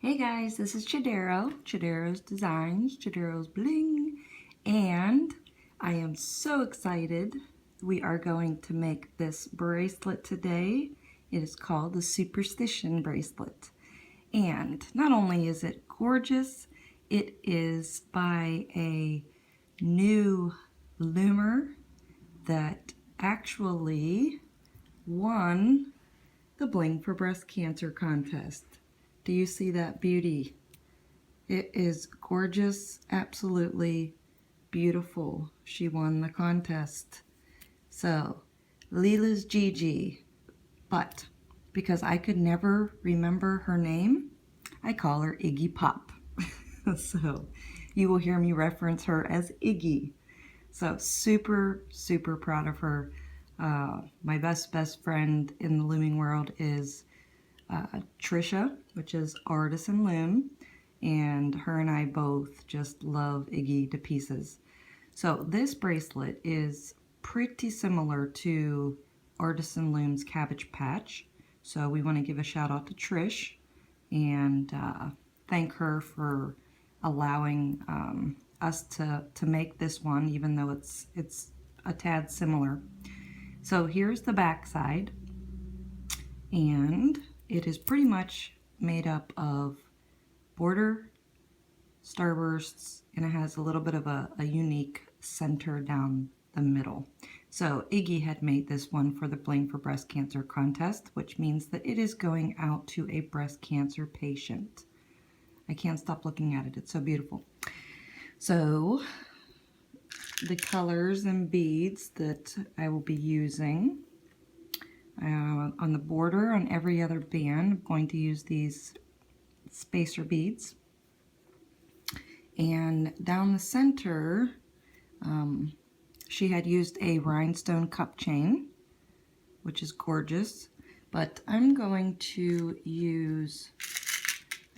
Hey guys, this is Chodaros Designs, Chodaros Bling, and I am so excited. We are going to make this bracelet today. It is called the Superstition bracelet. And not only is it gorgeous, it is by a new loomer that actually won the Bling for Breast Cancer contest. Do you see that beauty? It is gorgeous, absolutely beautiful. She won the contest. So, LilahsGigi. But because I could never remember her name, I call her Iggy Pop. So, you will hear me reference her as Iggy. So, super, super proud of her. My best friend in the looming world is Trisha, which is Artisanloom, and her and I both just love Iggy to pieces. So this bracelet is pretty similar to Artisanloom's Cabbage patch. So we want to give a shout out to Trish and thank her for allowing us to make this one, even though it's a tad similar. So here's the back side, and it is pretty much made up of border, starbursts, and it has a little bit of a unique center down the middle. So Iggy had made this one for the Bling for Breast Cancer contest, which means that it is going out to a breast cancer patient. I can't stop looking at it. It's so beautiful. So the colors and beads that I will be using on the border, on every other band, I'm going to use these spacer beads. And down the center, she had used a rhinestone cup chain, which is gorgeous. But I'm going to use,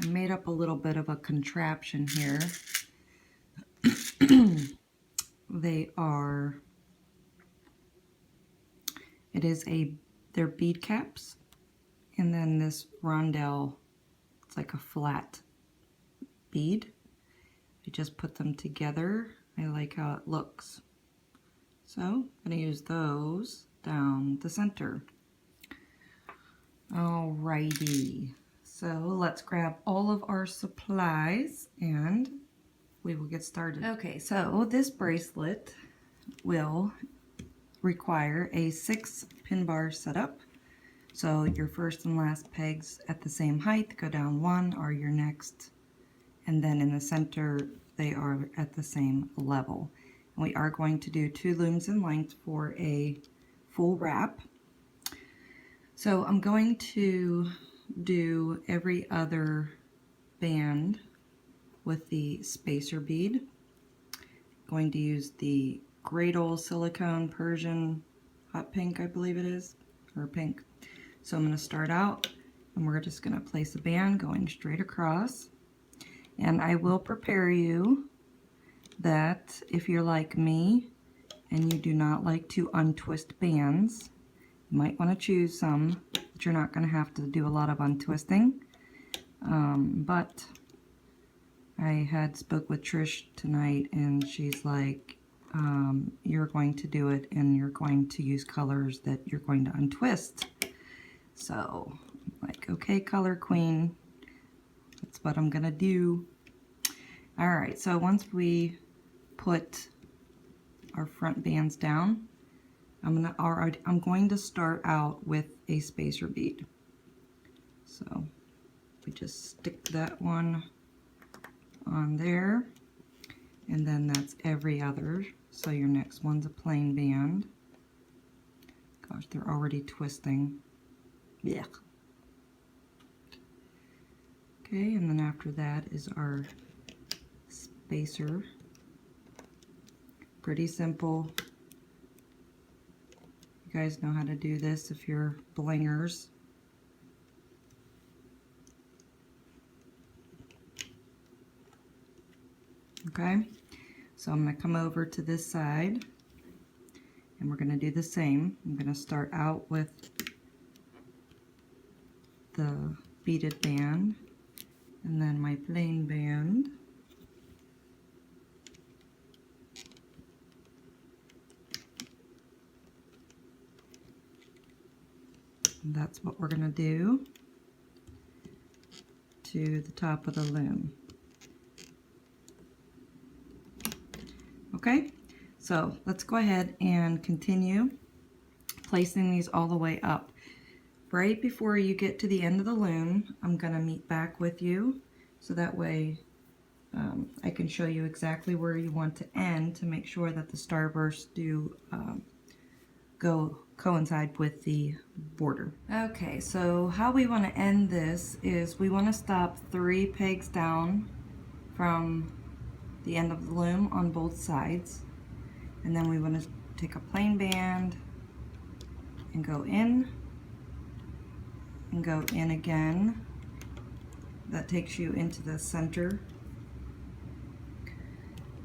I made up a little bit of a contraption here. They're bead caps, and then this rondelle, it's like a flat bead. I just put them together. I like how it looks. So I'm going to use those down the center. Alrighty, so let's grab all of our supplies and we will get started. Okay, so this bracelet will require a 6-pin bar setup. So your first and last pegs at the same height, go down one, are your next, and then in the center they are at the same level. And we are going to do 2 looms in length for a full wrap. So I'm going to do every other band with the spacer bead. I'm going to use the great old silicone Persian hot pink, I believe it is, or pink. So I'm going to start out, and we're just going to place a band going straight across. And I will prepare you that if you're like me and you do not like to untwist bands, you might want to choose some, but you're not going to have to do a lot of untwisting. But I had spoke with Trish tonight, and she's like, you're going to do it, and you're going to use colors that you're going to untwist. So I'm like, okay, color queen, that's what I'm gonna do. All right, so once we put our front bands down, I'm going to start out with a spacer bead. So we just stick that one on there, and then that's every other. So your next one's a plain band. Gosh, they're already twisting. Yeah. Okay, and then after that is our spacer. Pretty simple. You guys know how to do this if you're blingers. Okay, so I'm going to come over to this side, and we're going to do the same. I'm going to start out with the beaded band, and my plain band. And that's what we're going to do to the top of the loom. Okay, so let's go ahead and continue placing these all the way up. Right before you get to the end of the loom, I'm going to meet back with you so that way I can show you exactly where you want to end to make sure that the starbursts do coincide with the border. Okay, so how we want to end this is we want to stop 3 pegs down from the end of the loom on both sides, and then we want to take a plain band and go in and go in again. That takes you into the center,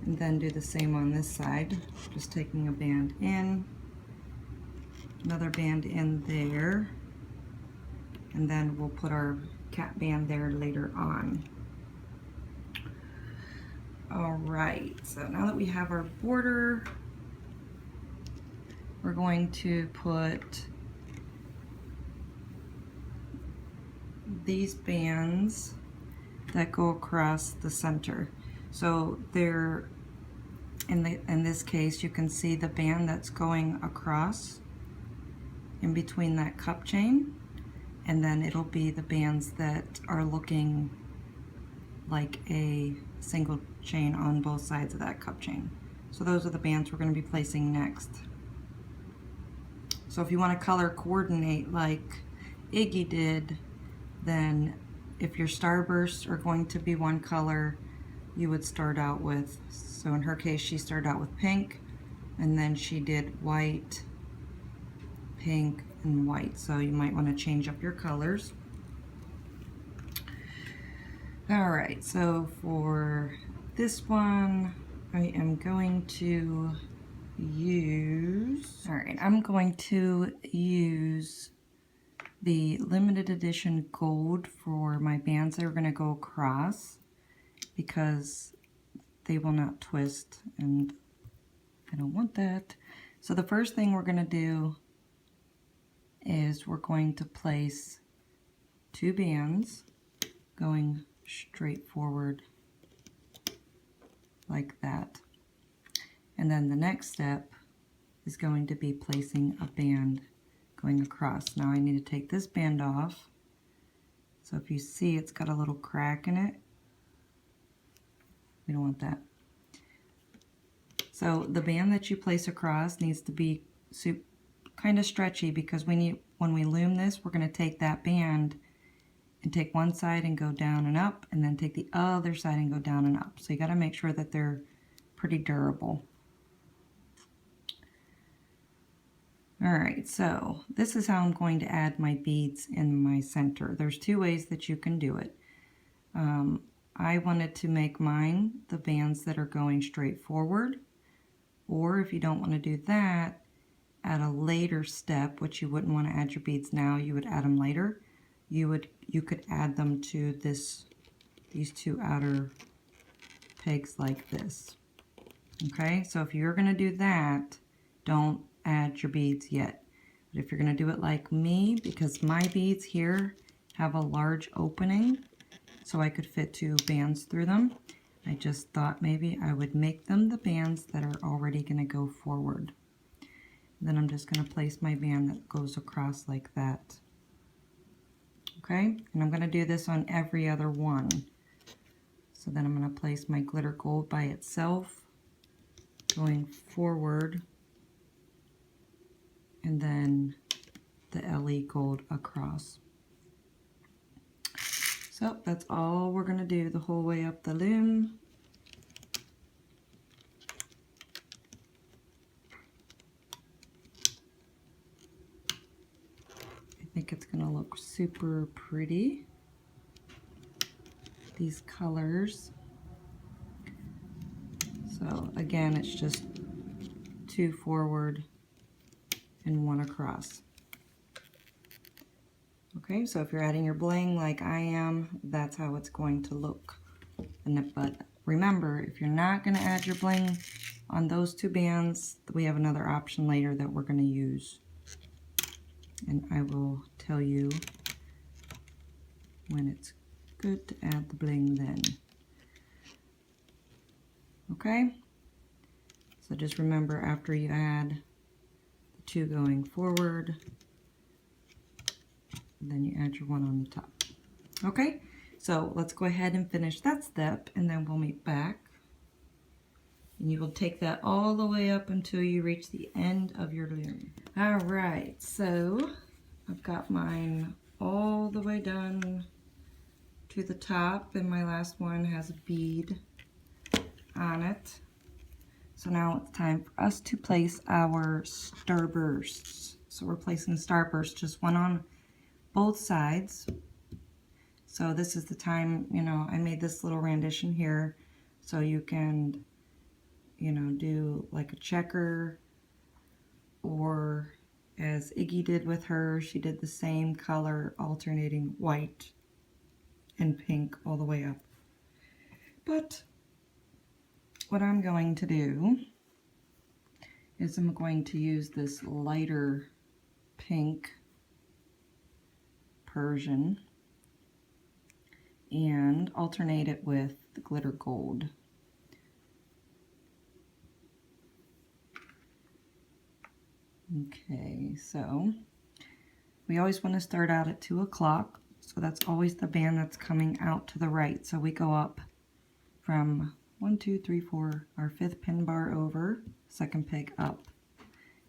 and then do the same on this side, just taking a band in, another band in there, and then we'll put our cat band there later on. Alright, so now that we have our border, we're going to put these bands that go across the center. So they're, in this case, you can see the band that's going across in between that cup chain, and then it'll be the bands that are looking like a single chain on both sides of that cup chain. So those are the bands we're going to be placing next. So if you want to color coordinate like Iggy did, then if your starbursts are going to be one color, you would start out with, so in her case she started out with pink, and then she did white, pink, and white. So you might want to change up your colors. Alright, so for this one I am going to use, I'm going to use the limited edition gold for my bands that are going to go across, because they will not twist and I don't want that. So the first thing we're going to do is we're going to place 2 bands going straight forward like that. And then the next step is going to be placing a band going across. Now I need to take this band off. So if you see, it's got a little crack in it. We don't want that. So the band that you place across needs to be kind of stretchy, because when we loom this, we're going to take that band and take one side and go down and up, and then take the other side and go down and up. So you got to make sure that they're pretty durable. Alright, so this is how I'm going to add my beads in my center. There's 2 ways that you can do it. I wanted to make mine the bands that are going straight forward, or if you don't want to do that, at a later step, which you wouldn't want to add your beads now, you would add them later. You could add them to these 2 outer pegs like this. Okay, so if you're going to do that, don't add your beads yet. But if you're going to do it like me, because my beads here have a large opening, so I could fit 2 bands through them, I just thought maybe I would make them the bands that are already going to go forward. Then I'm just going to place my band that goes across like that. Okay, and I'm going to do this on every other one. So then I'm going to place my glitter gold by itself, going forward, and then the LE gold across. So that's all we're going to do the whole way up the loom. I think it's going to look super pretty, these colors. So again, it's just 2 forward and 1 across. Okay, so if you're adding your bling like I am, that's how it's going to look. But remember, if you're not going to add your bling on those two bands, we have another option later that we're going to use. And I will tell you when it's good to add the bling then. Okay? So just remember, after you add the two going forward, then you add your one on the top. Okay? So let's go ahead and finish that step, and then we'll meet back. And you will take that all the way up until you reach the end of your loom. All right, so I've got mine all the way done to the top, and my last one has a bead on it. So now it's time for us to place our starbursts. So we're placing starbursts, just one on both sides. So this is the time, you know, I made this little rendition here so you can, you know, do like a checker, or as Iggy did with her, she did the same color, alternating white and pink all the way up. But what I'm going to do is I'm going to use this lighter pink Persian and alternate it with the glitter gold. Okay, so we always want to start out at 2 o'clock, so that's always the band that's coming out to the right. So we go up from 1, 2, 3, 4, our 5th pin bar over, 2nd peg up.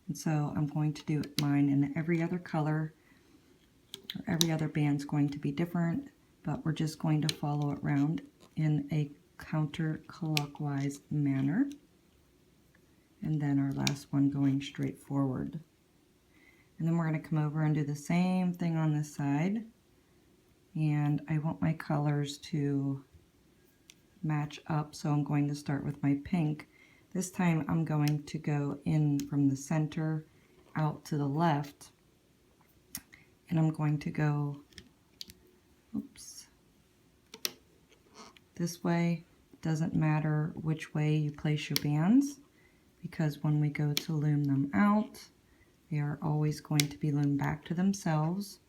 And so I'm going to do mine in every other color, or every other band's going to be different, but we're just going to follow it around in a counterclockwise manner. And then our last one going straight forward. And then we're going to come over and do the same thing on this side. And I want my colors to match up, so I'm going to start with my pink. This time I'm going to go in from the center out to the left. And I'm going to go, oops, this way. It doesn't matter which way you place your bands, because when we go to loom them out, they are always going to be loomed back to themselves,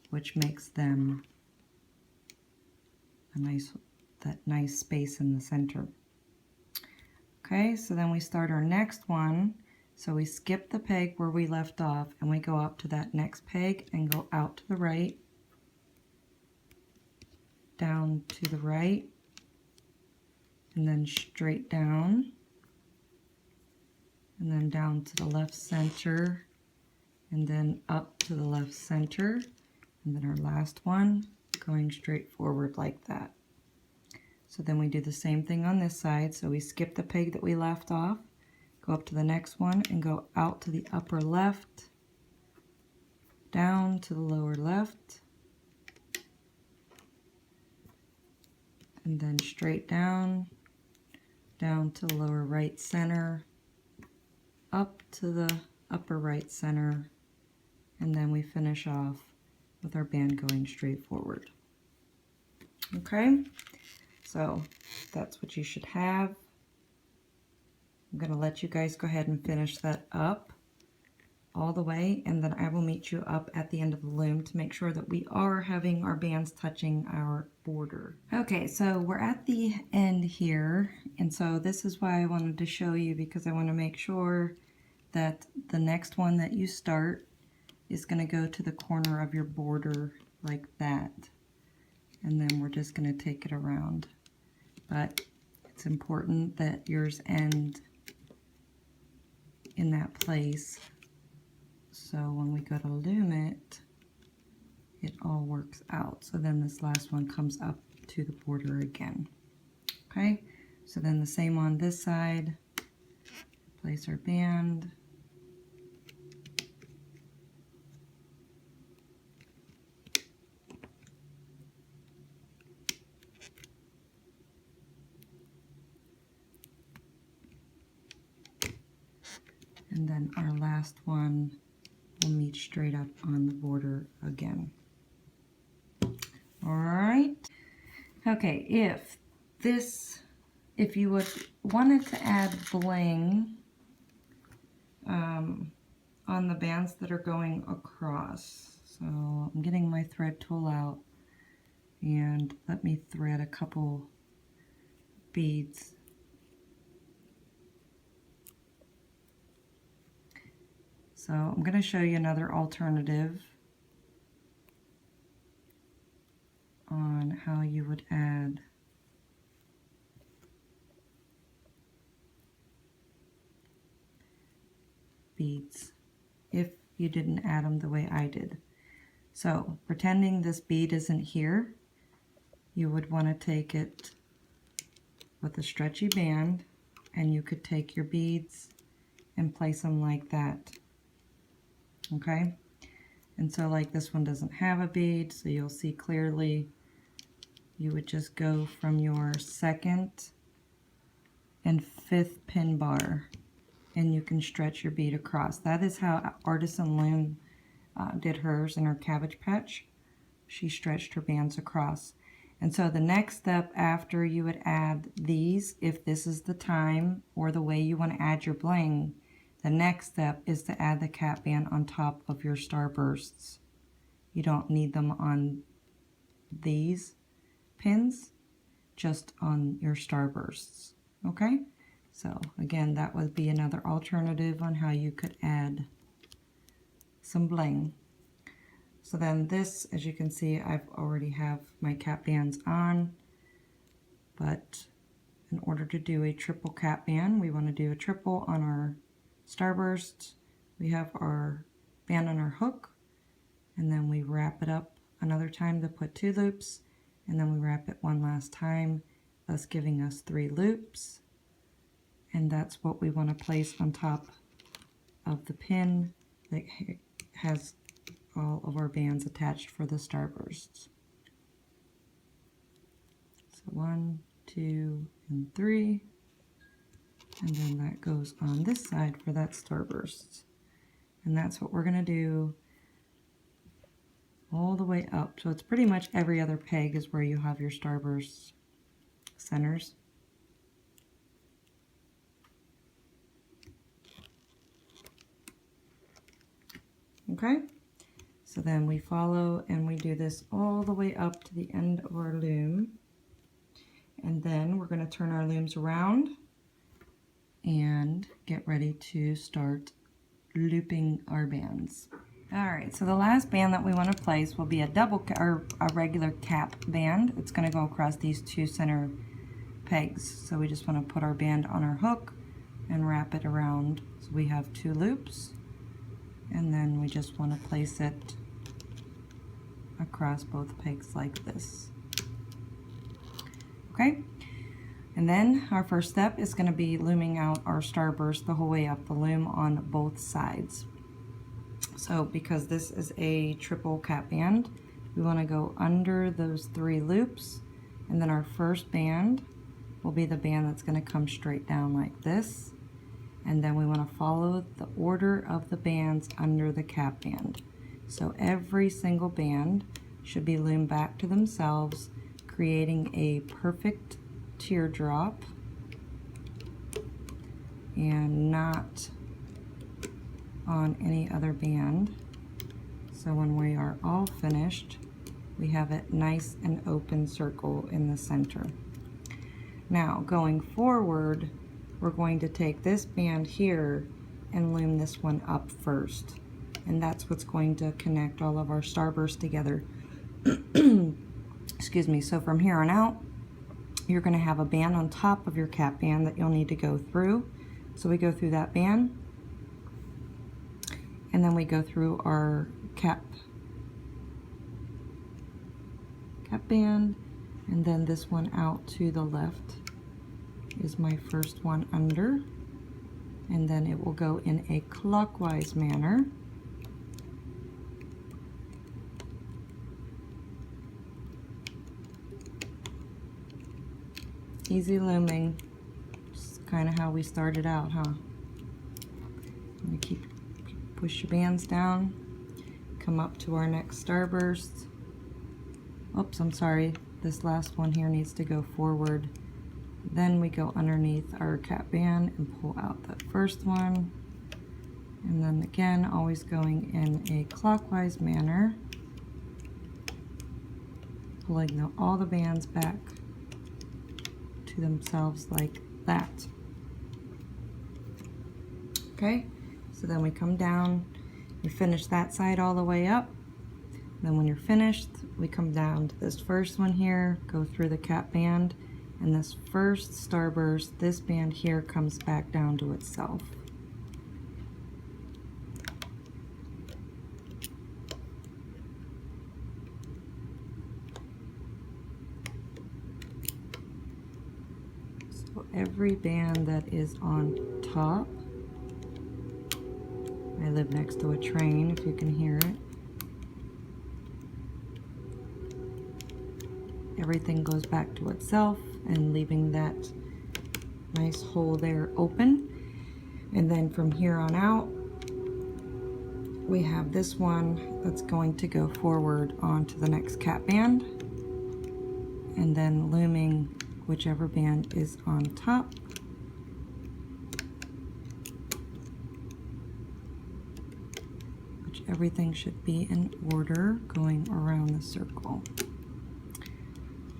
which makes them a nice space in the center. Okay, so then we start our next one. So we skip the peg where we left off, and we go up to that next peg and go out to the right, down to the right, and then straight down, and then down to the left center, and then up to the left center, and then our last one going straight forward like that. So then we do the same thing on this side. So we skip the peg that we left off, go up to the next one and go out to the upper left, down to the lower left, and then straight down, down to the lower right center, up to the upper right center, and then we finish off with our band going straight forward. Okay, so that's what you should have. I'm going to let you guys go ahead and finish that up all the way, and then I will meet you up at the end of the loom to make sure that we are having our bands touching our border. Okay, so we're at the end here, and so this is why I wanted to show you, because I want to make sure that the next one that you start is going to go to the corner of your border like that, and then we're just going to take it around. But it's important that yours end in that place, so when we go to loom it, it all works out. So then this last one comes up to the border again. Okay, so then the same on this side, place our band, and then our last one will meet straight up on the border again. All right. Okay, if this, if you wanted to add bling on the bands that are going across. So I'm getting my thread tool out, and let me thread a couple beads. So I'm going to show you another alternative on how you would add beads if you didn't add them the way I did. So pretending this bead isn't here, you would want to take it with a stretchy band, and you could take your beads and place them like that. Okay, and so like this one doesn't have a bead, so you'll see clearly. You would just go from your 2nd and 5th pin bar, and you can stretch your bead across. That is how Artisanloom did hers in her Cabbage patch. She stretched her bands across. And so the next step after you would add these, if this is the time or the way you want to add your bling, the next step is to add the cap band on top of your starbursts. You don't need them on these pins, just on your starbursts. Okay, so again, that would be another alternative on how you could add some bling. So then this, as you can see, I've already have my cap bands on, but in order to do a triple cap band, we want to do a triple on our starbursts. We have our band on our hook, and then we wrap it up another time to put 2 loops, and then we wrap it one last time, thus giving us 3 loops. And that's what we want to place on top of the pin that has all of our bands attached for the starbursts. So 1, 2, and 3, and then that goes on this side for that starburst. And that's what we're going to do all the way up. So it's pretty much every other peg is where you have your starburst centers. Okay, so then we follow and we do this all the way up to the end of our loom, and then we're going to turn our looms around and get ready to start looping our bands. Alright, so the last band that we want to place will be a or a regular cap band. It's going to go across these 2 center pegs. So we just want to put our band on our hook and wrap it around. So we have 2 loops, and then we just want to place it across both pegs like this. Okay, and then our first step is going to be looming out our starburst the whole way up the loom on both sides. So because this is a triple cap band, we want to go under those 3 loops, and then our first band will be the band that's going to come straight down like this, and then we want to follow the order of the bands under the cap band. So every single band should be loomed back to themselves, creating a perfect teardrop and not on any other band. So when we are all finished, we have it nice and open circle in the center. Now going forward, we're going to take this band here and loom this one up first, and that's what's going to connect all of our starbursts together. Excuse me. So from here on out, you're going to have a band on top of your cap band that you'll need to go through. So we go through that band, and then we go through our cap band, and then this one out to the left is my first one under, and then it will go in a clockwise manner. Easy looming, just kind of how we started out, huh? You push your bands down, come up to our next starburst. Oops, I'm sorry, this last one here needs to go forward Then we go underneath our cap band and pull out the first one. And then again, always going in a clockwise manner, pulling all the bands back to themselves like that. Okay, so then we come down, we finish that side all the way up. Then when you're finished, we come down to this first one here, go through the cap band, and this first starburst, this band here comes back down to itself. So every band that is on top, I live next to a train if you can hear it. Everything goes back to itself and leaving that nice hole there open. And then from here on out, we have this one that's going to go forward onto the next cap band, and then looming whichever band is on top. Which everything should be in order going around the circle.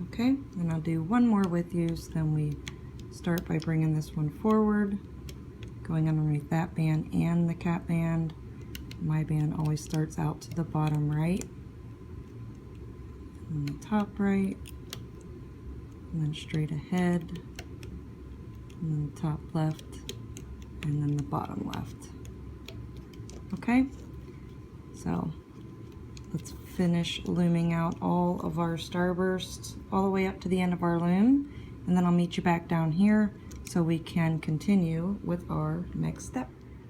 Okay, and I'll do one more with you, so then we start by bringing this one forward, going underneath that band and the cap band. My band always starts out to the bottom right, and the top right, and then straight ahead, and then the top left, and then the bottom left. Okay, so let's finish looming out all of our starbursts all the way up to the end of our loom, and then I'll meet you back down here so we can continue with our next step.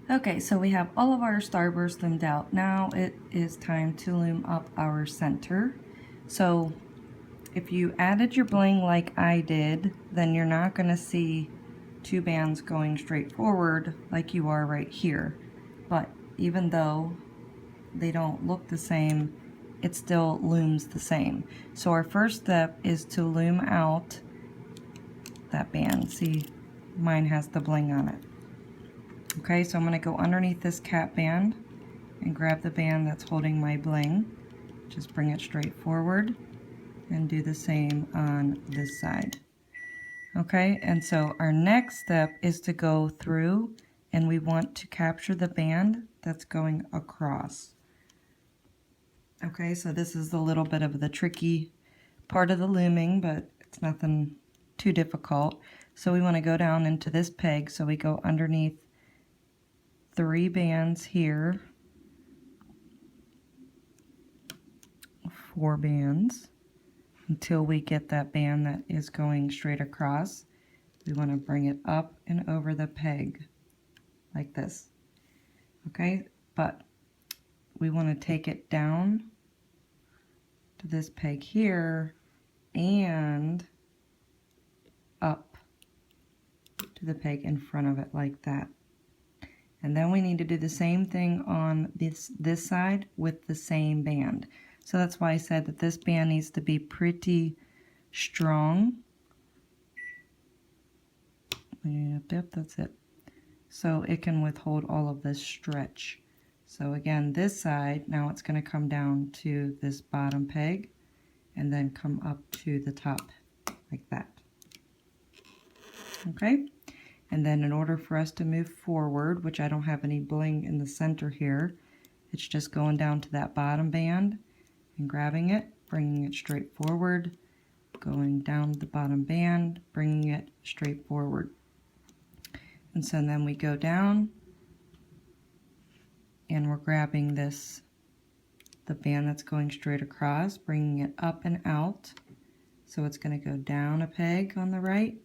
Okay, so we have all of our starbursts loomed out. Now it is time to loom up our center. So if you added your bling like I did, then you're not going to see two bands going straight forward like you are right here. But even though they don't look the same, it still looms the same. So our first step is to loom out that band. See, mine has the bling on it. Okay, so I'm going to go underneath this cap band and grab the band that's holding my bling. Just bring it straight forward and do the same on this side. Okay, and so our next step is to go through, and we want to capture the band that's going across. Okay, so this is a little bit of the tricky part of the looming, but it's nothing too difficult. So we want to go down into this peg, so we go underneath 3 bands here, 4 bands, until we get that band that is going straight across. We want to bring it up and over the peg like this. Okay, but we want to take it down to this peg here and up to the peg in front of it like that. And then we need to do the same thing on this side with the same band. So that's why I said that this band needs to be pretty strong. Yep, that's it. So it can withhold all of this stretch. So again, this side, now it's going to come down to this bottom peg and then come up to the top like that. Okay, and then in order for us to move forward, which I don't have any bling in the center here, it's just going down to that bottom band and grabbing it, bringing it straight forward, going down the bottom band, bringing it straight forward. And so then we go down and we're grabbing the band that's going straight across, bringing it up and out. So it's going to go down a peg on the right,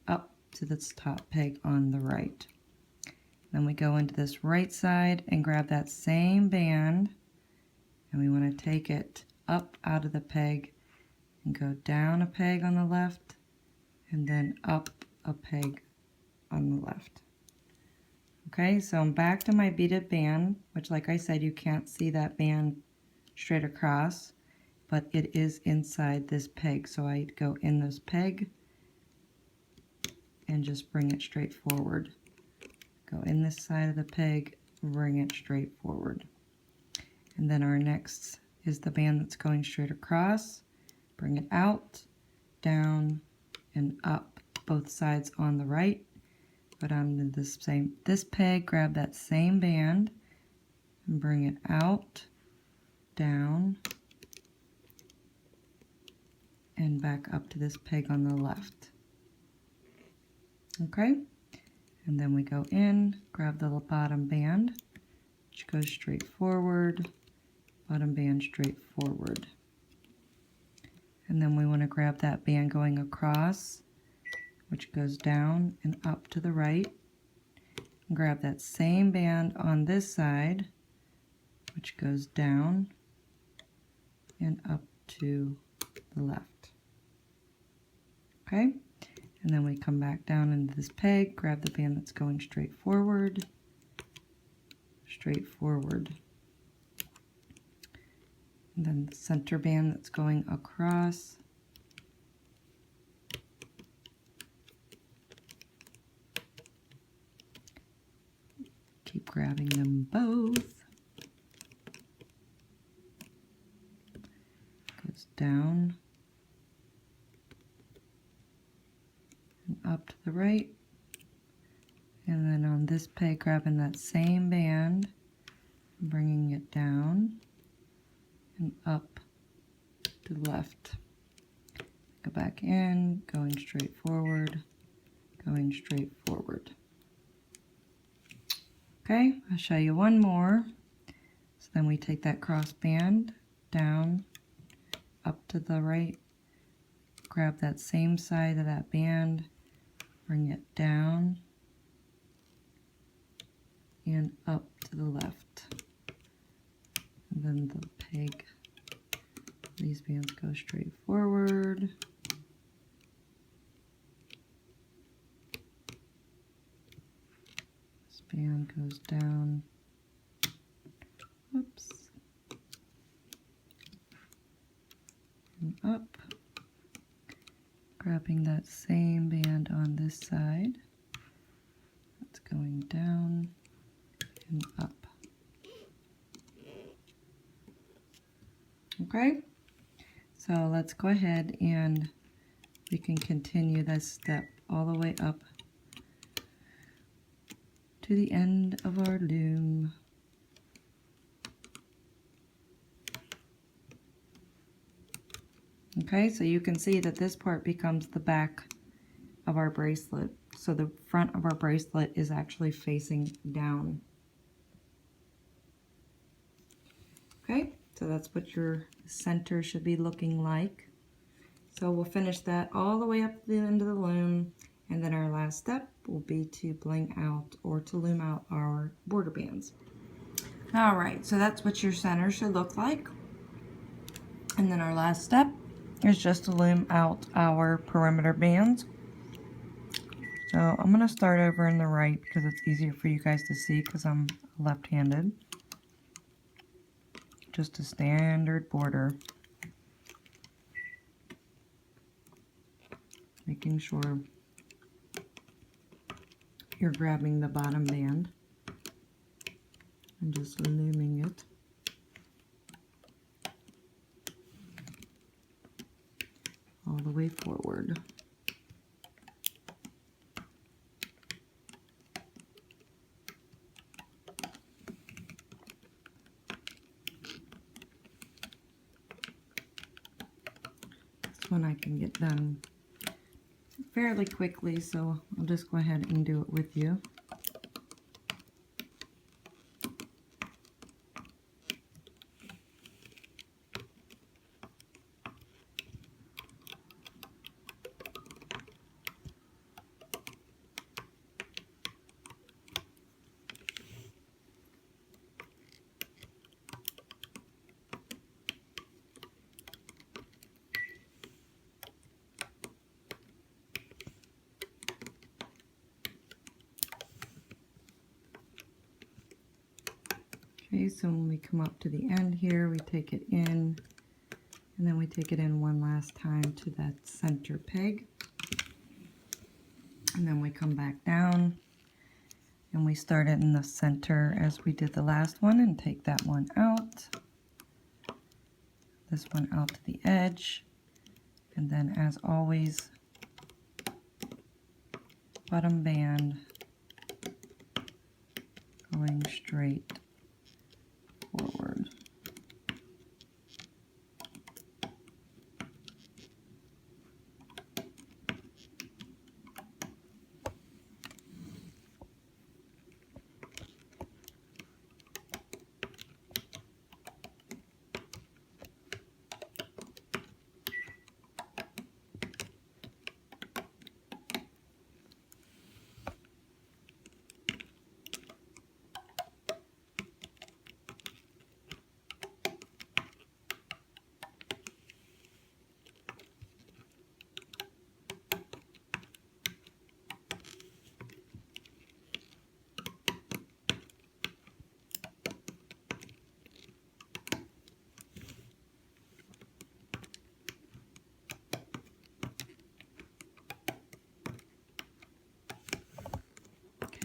up to this top peg on the right. Then we go into this right side and grab that same band, and we want to take it up out of the peg and go down a peg on the left and then up a peg on the left. Okay, so I'm back to my beaded band, which like I said, you can't see that band straight across, but it is inside this peg. So I go in this peg and just bring it straight forward. Go in this side of the peg, bring it straight forward. And then our next is the band that's going straight across. Bring it out, down, and up both sides on the right. Put on this peg, grab that same band and bring it out, down, and back up to this peg on the left. Okay, and then we go in, grab the bottom band, which goes straight forward, bottom band straight forward. And then we want to grab that band going across, which goes down and up to the right. And grab that same band on this side, which goes down and up to the left. Okay, and then we come back down into this peg, grab the band that's going straight forward, and then the center band that's going across, keep grabbing them both, goes down and up to the right, and then on this peg grabbing that same band, bringing it down and up to the left. Go back in, going straight forward, Okay, I'll show you one more. So then we take that cross band down, up to the right, grab that same side of that band, bring it down and up to the left. And then the peg, these bands go straight forward. This band goes down. Oops. And up. Grabbing that same band on this side. That's going down and up. Okay, so let's go ahead and we can continue this step all the way up to the end of our loom. Okay, so you can see that this part becomes the back of our bracelet. So the front of our bracelet is actually facing down. Okay, so that's what your center should be looking like. So we'll finish that all the way up to the end of the loom, and then our last step will be to bling out or to loom out our border bands. All right, so that's what your center should look like. And then our last step is just to loom out our perimeter bands. So I'm going to start over in the right because it's easier for you guys to see because I'm left-handed. Just a standard border. Making sure you're grabbing the bottom band and just looming it. All the way forward. This one I can get done fairly quickly, so I'll just go ahead and do it with you. Okay, so when we come up to the end here, we take it in, and then we take it in one last time to that center peg. And then we come back down and we start it in the center as we did the last one and take that one out. This one out to the edge. And then as always, bottom band going straight forward.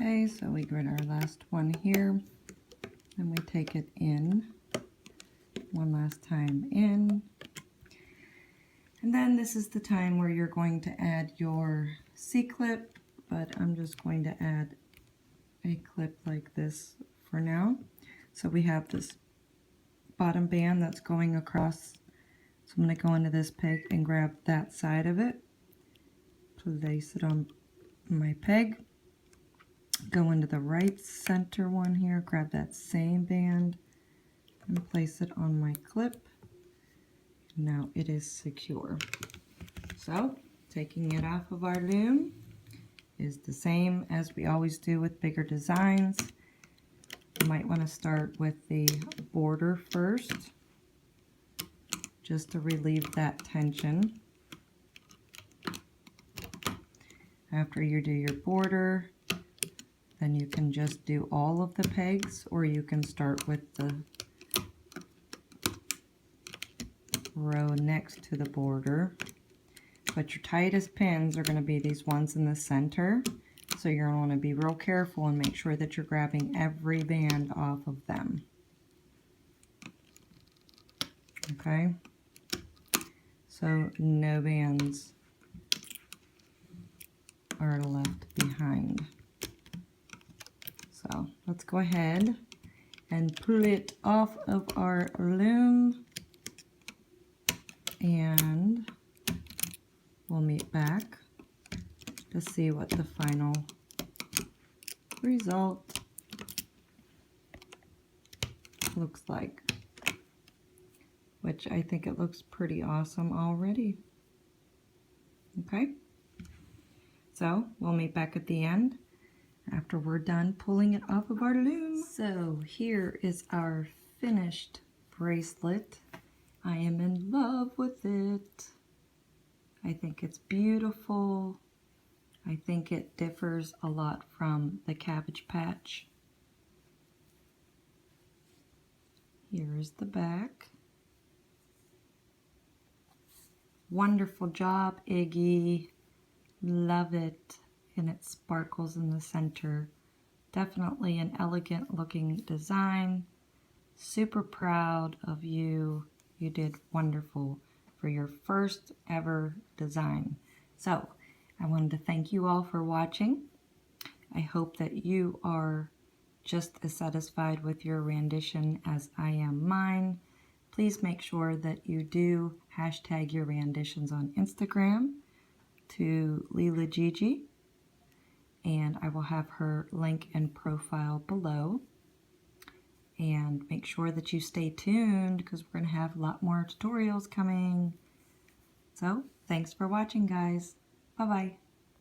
Okay, so we get our last one here, and we take it in, one last time in, and then this is the time where you're going to add your C-clip, but I'm just going to add a clip like this for now. So we have this bottom band that's going across, so I'm going to go into this peg and grab that side of it, place it on my peg, go into the right center one here, grab that same band and place it on my clip. Now it is secure. So taking it off of our loom is the same as we always do with bigger designs. You might want to start with the border first, just to relieve that tension. After you do your border, then you can just do all of the pegs, or you can start with the row next to the border. But your tightest pins are going to be these ones in the center, so you're going to want to be real careful and make sure that you're grabbing every band off of them. Okay, so no bands are left behind. So let's go ahead and pull it off of our loom, and we'll meet back to see what the final result looks like, which I think it looks pretty awesome already. Okay, so we'll meet back at the end after we're done pulling it off of our loom. So here is our finished bracelet. I am in love with it. I think it's beautiful. I think it differs a lot from the Cabbage patch. Here is the back. Wonderful job, Iggy. Love it. And it sparkles in the center. Definitely an elegant looking design. Super proud of you. You did wonderful for your first ever design. So I wanted to thank you all for watching. I hope that you are just as satisfied with your rendition as I am mine. Please make sure that you do hashtag your renditions on Instagram to LilahsGigi, and I will have her link and profile below. And make sure that you stay tuned because we're going to have a lot more tutorials coming. So, thanks for watching, guys. Bye-bye.